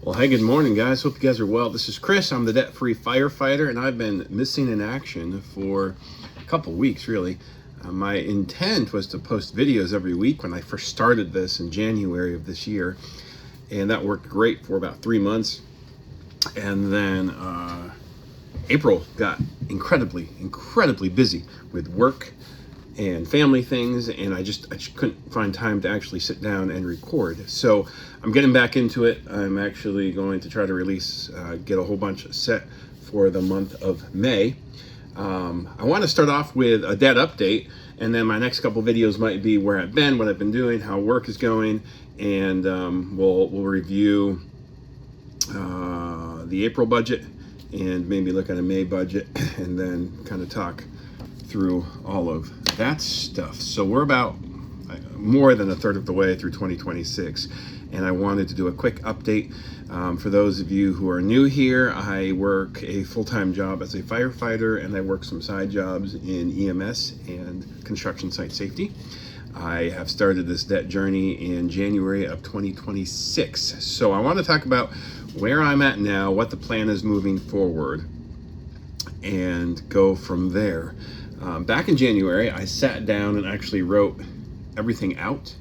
Well, hey, good morning, guys. Hope you guys are well. This is Chris. I'm the debt-free firefighter, and I've been missing in action for a couple weeks, really. My intent was to post videos every week when I first started this in January of this year, and that worked great for about 3 months. And then April got incredibly busy with work and family things, and I just couldn't find time to actually sit down and record. So I'm getting back into it. I'm actually going to try to release, get a whole bunch set for the month of May. I want to start off with a debt update, and then my next couple videos might be where I've been, what I've been doing, how work is going, and we'll review the April budget and maybe look at a May budget, and then kind of talk through all of that stuff. So we're about more than a third of the way through 2026, and I wanted to do a quick update. For those of you who are new here, I work a full-time job as a firefighter, and I work some side jobs in EMS and construction site safety. I have started this debt journey in January of 2026. So I want to talk about where I'm at now, what the plan is moving forward, and go from there. Back in January, I sat down and actually wrote everything out,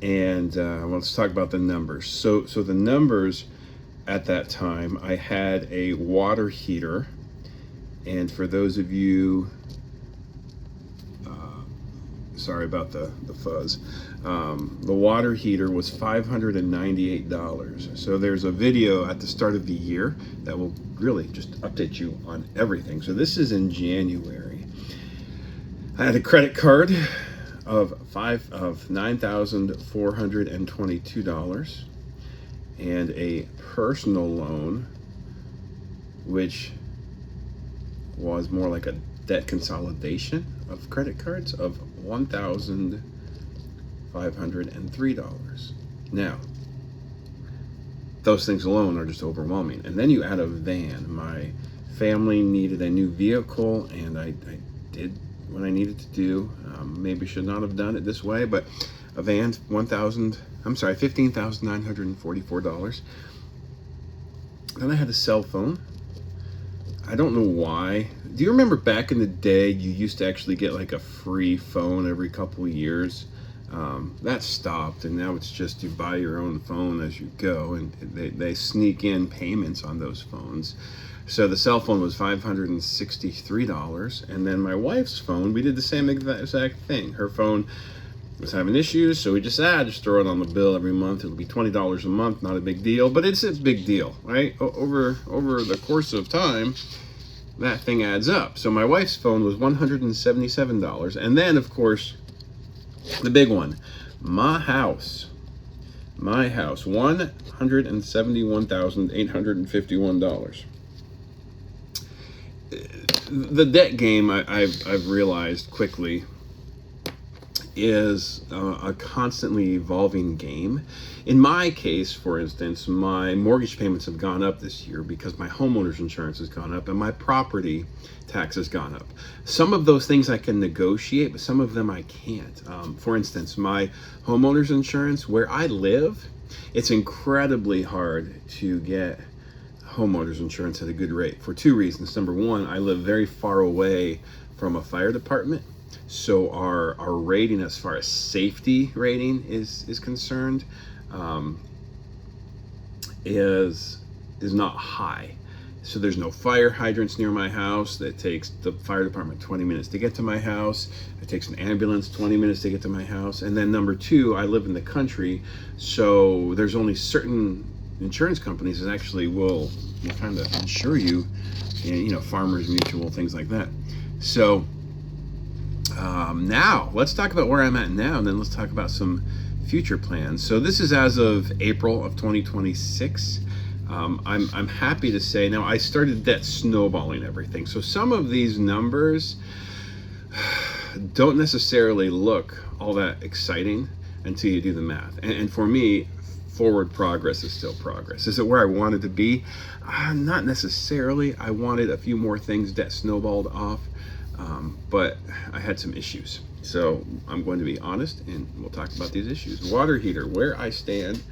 and let's talk about the numbers. So the numbers at that time, I had a water heater, and for those of you, sorry about the fuzz, the water heater was $598. So there's a video at the start of the year that will really just update you on everything. So this is in January. I had a credit card of $9,422 and a personal loan, which was more like a debt consolidation of credit cards, of $1,503. Now, those things alone are just overwhelming. And then you add a van. My family needed a new vehicle, and I did what I needed to do. Maybe should not have done it this way, but a van, $15,944. Then I had a cell phone. I don't know why. Do you remember back in the day, you used to actually get like a free phone every couple of years? That stopped, and now it's just you buy your own phone as you go, and they sneak in payments on those phones. So the cell phone was $563, and then my wife's phone, we did the same exact thing. Her phone was having issues, so we just just throw it on the bill every month. It'll be $20 a month, not a big deal, but it's a big deal, right? Over the course of time, that thing adds up. So my wife's phone was $177, and then of course the big one, my house, $171,851. The debt game, I've realized quickly, is a constantly evolving game. In my case, for instance, my mortgage payments have gone up this year because my homeowner's insurance has gone up and my property tax has gone up. Some of those things I can negotiate, but some of them I can't. For instance, my homeowner's insurance, where I live, it's incredibly hard to get homeowners insurance at a good rate for two reasons. Number one, I live very far away from a fire department, so our rating as far as safety rating is concerned is not high. So there's no fire hydrants near my house. That takes the fire department 20 minutes to get to my house. It takes an ambulance 20 minutes to get to my house. And then number two, I live in the country, so there's only certain insurance companies that actually will kind of insure you, Farmers Mutual, things like that. So now let's talk about where I'm at now, and then let's talk about some future plans. So this is as of April of 2026. I'm happy to say now I started debt snowballing everything. So some of these numbers don't necessarily look all that exciting until you do the math. And for me, forward progress is still progress. Is it where I wanted to be? Not necessarily. I wanted a few more things that snowballed off, but I had some issues. So I'm going to be honest, and we'll talk about these issues. Water heater, where I stand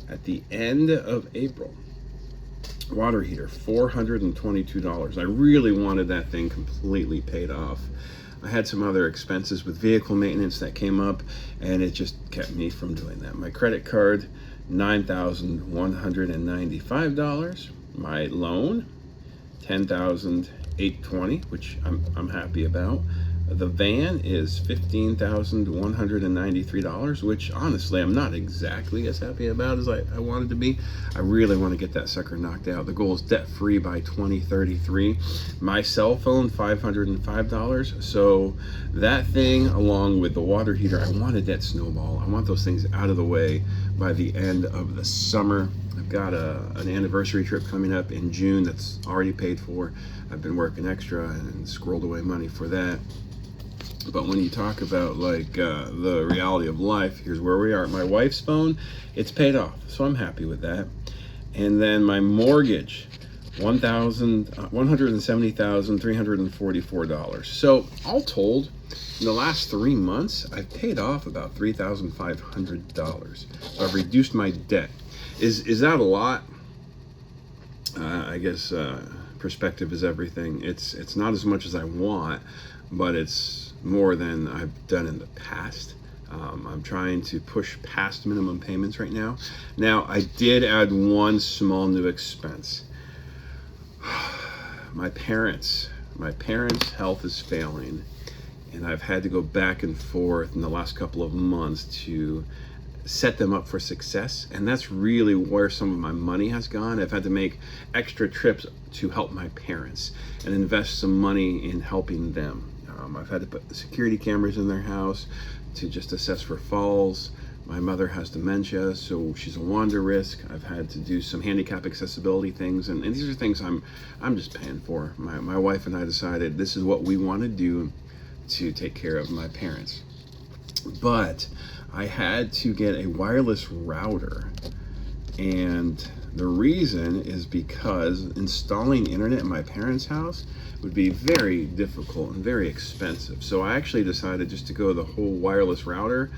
at the end of April. Water heater, $422. I really wanted that thing completely paid off. I had some other expenses with vehicle maintenance that came up, and it just kept me from doing that. My credit card, $9,195. My loan, $10,820, which I'm happy about. The van is $15,193, which honestly I'm not exactly as happy about as I wanted to be. I really want to get that sucker knocked out. The goal is debt free by 2033. My cell phone, $505. So that thing, along with the water heater, I wanted that snowball. I want those things out of the way by the end of the summer. I've got an anniversary trip coming up in June that's already paid for. I've been working extra and squirreled away money for that. But when you talk about like the reality of life, here's where we are. My wife's phone, it's paid off, so I'm happy with that. And then my mortgage, $170,344. So all told, in the last 3 months, I've paid off about $3,500. I've reduced my debt. Is that a lot? I guess perspective is everything. It's not as much as I want, but it's more than I've done in the past. I'm trying to push past minimum payments right now. Now, I did add one small new expense. My parents' health is failing, and I've had to go back and forth in the last couple of months to set them up for success, and that's really where some of my money has gone. I've had to make extra trips to help my parents and invest some money in helping them. I've had to put security cameras in their house to just assess for falls. My mother has dementia, so she's a wander risk. I've had to do some handicap accessibility things, and these are things I'm just paying for. My wife and I decided this is what we want to do to take care of my parents. But I had to get a wireless router, and the reason is because installing internet in my parents' house would be very difficult and very expensive. So I actually decided just to go the whole wireless router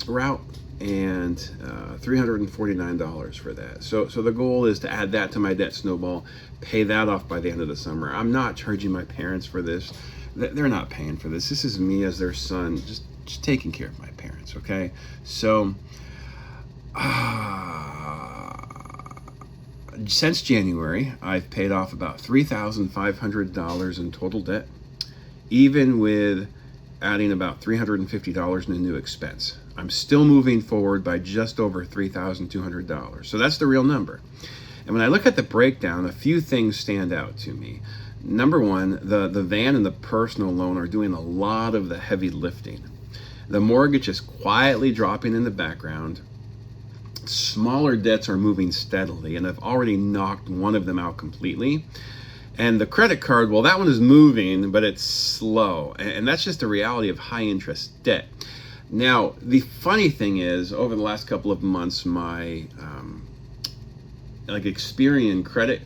route, and $349 for that. So the goal is to add that to my debt snowball, pay that off by the end of the summer. I'm not charging my parents for this. They're not paying for this. This is me as their son, just taking care of my parents, okay? So since January, I've paid off about $3,500 in total debt, even with adding about $350 in a new expense. I'm still moving forward by just over $3,200. So that's the real number. And when I look at the breakdown, a few things stand out to me. Number one, the van and the personal loan are doing a lot of the heavy lifting. The mortgage is quietly dropping in the background. Smaller debts are moving steadily, and I've already knocked one of them out completely. And the credit card, well, that one is moving, but it's slow. And that's just the reality of high interest debt. Now, the funny thing is, over the last couple of months, my Experian credit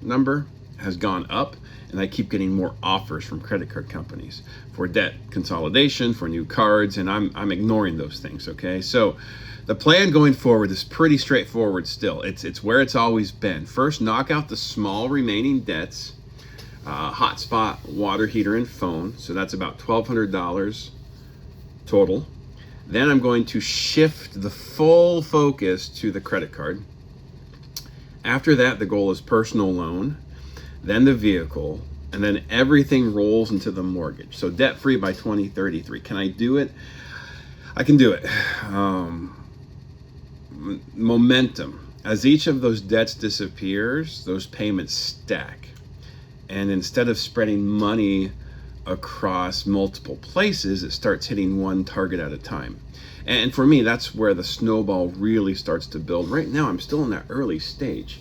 number has gone up, and I keep getting more offers from credit card companies for debt consolidation, for new cards, and I'm ignoring those things, okay? So the plan going forward is pretty straightforward still. It's where it's always been. First, knock out the small remaining debts, hotspot, water heater, and phone. So that's about $1,200 total. Then I'm going to shift the full focus to the credit card. After that, the goal is personal loan, then the vehicle, and then everything rolls into the mortgage. So debt-free by 2033. Can I do it? I can do it. Momentum. As each of those debts disappears, those payments stack. And instead of spreading money across multiple places, it starts hitting one target at a time. And for me, that's where the snowball really starts to build. Right now, I'm still in that early stage,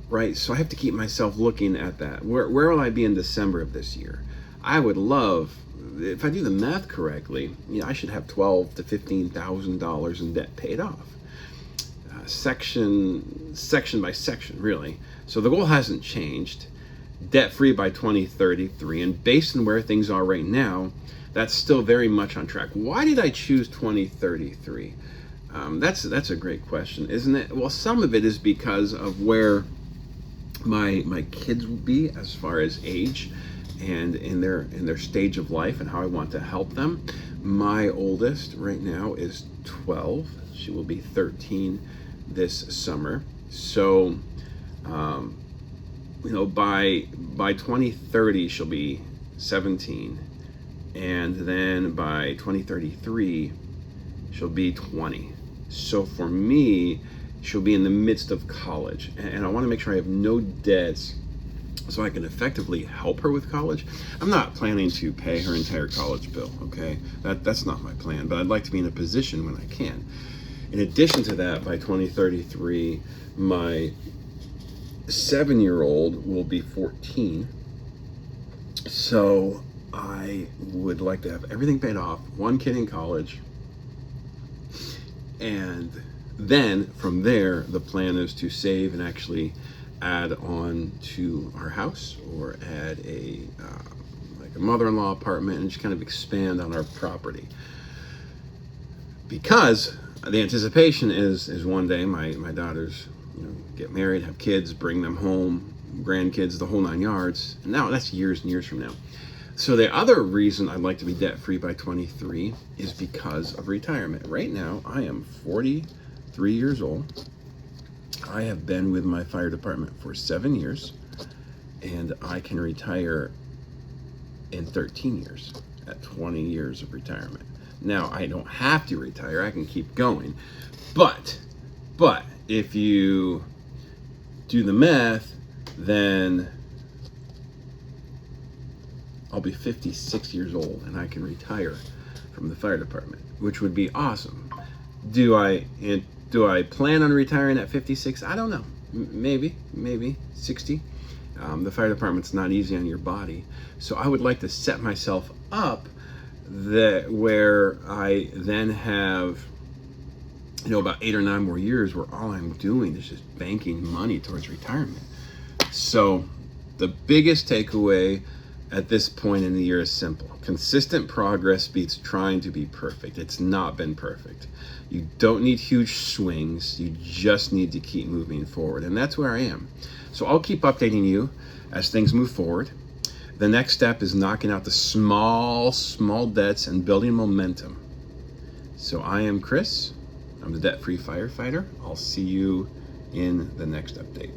right? So I have to keep myself looking at that. Where will I be in December of this year? I would love, if I do the math correctly, I should have $12,000 to $15,000 in debt paid off. Section by section, really. So the goal hasn't changed. Debt-free by 2033, and based on where things are right now, that's still very much on track. Why did I choose 2033? That's a great question, isn't it? Well, some of it is because of where my kids will be as far as age and in their stage of life and how I want to help them. My oldest right now is 12. She will be 13 this summer. So, by 2030 she'll be 17, and then by 2033 she'll be 20. So for me, she'll be in the midst of college, and I want to make sure I have no debts so I can effectively help her with college. I'm not planning to pay her entire college bill, okay? That's not my plan, but I'd like to be in a position when I can. In addition to that, by 2033, my 7-year-old will be 14. So I would like to have everything paid off, one kid in college, and then from there, the plan is to save and actually add on to our house, or add a like a mother-in-law apartment, and just kind of expand on our property. Because the anticipation is one day my daughters, get married, have kids, bring them home, grandkids, the whole 9 yards. And now that's years and years from now. So the other reason I'd like to be debt-free by 23 is because of retirement. Right now, I am 43 years old. I have been with my fire department for 7 years, and I can retire in 13 years at 20 years of retirement. Now, I don't have to retire. I can keep going. But if you do the math, then I'll be 56 years old and I can retire from the fire department, which would be awesome. Do I plan on retiring at 56? I don't know. Maybe 60. The fire department's not easy on your body. So I would like to set myself up where I then have about 8 or 9 more years where all I'm doing is just banking money towards retirement. So the biggest takeaway at this point in the year is simple. Consistent progress beats trying to be perfect. It's not been perfect. You don't need huge swings. You just need to keep moving forward. And that's where I am. So I'll keep updating you as things move forward. The next step is knocking out the small debts and building momentum. So I am Chris. I'm the debt-free firefighter. I'll see you in the next update.